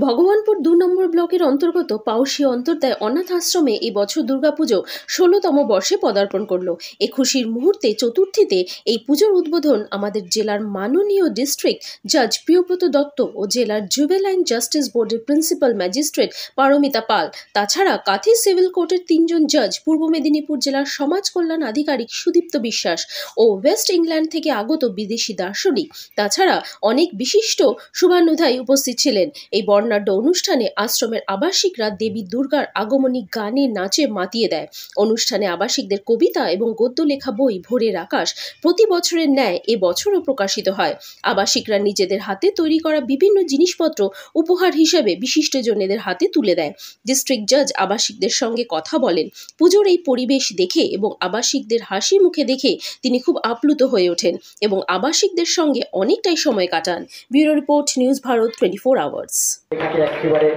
ভগবানপুর ২ নম্বর ব্লকের অন্তর্গত পাউশি অন্তর্দায় অনাথ আশ্রমে এই বছর দুর্গাপুজো ১৬তম বর্ষে পদার্পণ করল। এ খুশির মুহূর্তে চতুর্থীতে এই পুজোর উদ্বোধন আমাদের জেলার মাননীয় ডিস্ট্রিক্ট জাজ প্রিয়ব্রত দত্ত ও জেলার জুভেনাইল জাস্টিস বোর্ডের প্রিন্সিপাল ম্যাজিস্ট্রেট পারমিতা পাল, তাছাড়া কাঁথি সিভিল কোর্টের ৩ জন জাজ, পূর্ব মেদিনীপুর জেলার সমাজ কল্যাণ আধিকারিক সুদীপ্ত বিশ্বাস ও ওয়েস্ট ইংল্যান্ড থেকে আগত বিদেশি দার্শনিক, তাছাড়া অনেক বিশিষ্ট শুভানুধ্যায়ী উপস্থিত ছিলেন। এই বর্ণাঢ্য অনুষ্ঠানে আশ্রমের আবাসিকরা দেবী দুর্গার আগমনী গানে নাচে মাতিয়ে দেয়। অনুষ্ঠানে আবাসিকদের কবিতা এবং গদ্য লেখা বই ভোরের আকাশ প্রতি বছরের ন্যায় এবছরও প্রকাশিত হয়। আবাসিকরা নিজেদের হাতে তৈরি করা বিভিন্ন জিনিসপত্র উপহার হিসেবে বিশিষ্টজনেদের হাতে তুলে দেয়। ডিস্ট্রিক্ট জাজ আবাসিকদের সঙ্গে কথা বলেন। পুজোর এই পরিবেশ দেখে এবং আবাসিকদের হাসি মুখে দেখে তিনি খুব আপ্লুত হয়ে ওঠেন এবং আবাসিকদের সঙ্গে অনেকটাই সময় কাটান। Bureau report, news Bharat 24 hours. এটাকে একেবারে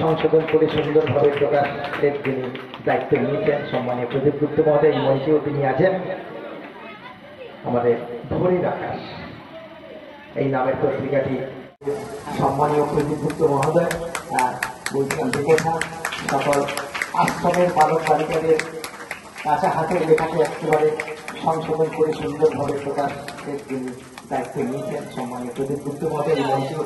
সংশোধন করে সুন্দরভাবে প্রকাশের তিনি দায়িত্ব নিয়েছেন। সম্মানীয় প্রদীপ গুপ্ত মহোদয় এই মঞ্চেও তিনি আছেন। আমাদের ভোরের আকাশ এই নামের পত্রিকাটি সম্মানীয় প্রদীপ গুপ্ত মহোদয় বলছিলাম দেখেছেন সকল আশ্রমের পালক বালিকাদের কাঁচা হাতের লেখাকে একেবারে সংশোধন করে সুন্দরভাবে প্রকাশের তিনি দায়িত্ব নিয়েছেন। সম্মানীয় প্রদীপ গুপ্ত মহোদয় এই মঞ্চেও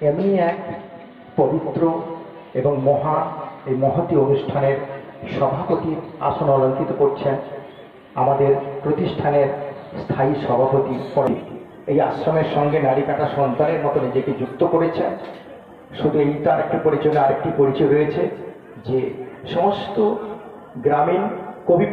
এমনি এক পবিত্র এবং এই মহতী অনুষ্ঠানের সভাপতির আসন অলঙ্কিত করছেন আমাদের প্রতিষ্ঠানের স্থায়ী সভাপতি। এই আশ্রমের সঙ্গে নারী কাটা সন্তানের মতো নিজেকে যুক্ত করেছেন। শুধু এইটা আরেকটি পরিচয়, আরেকটি পরিচয় রয়েছে যে সমস্ত গ্রামীণ কবি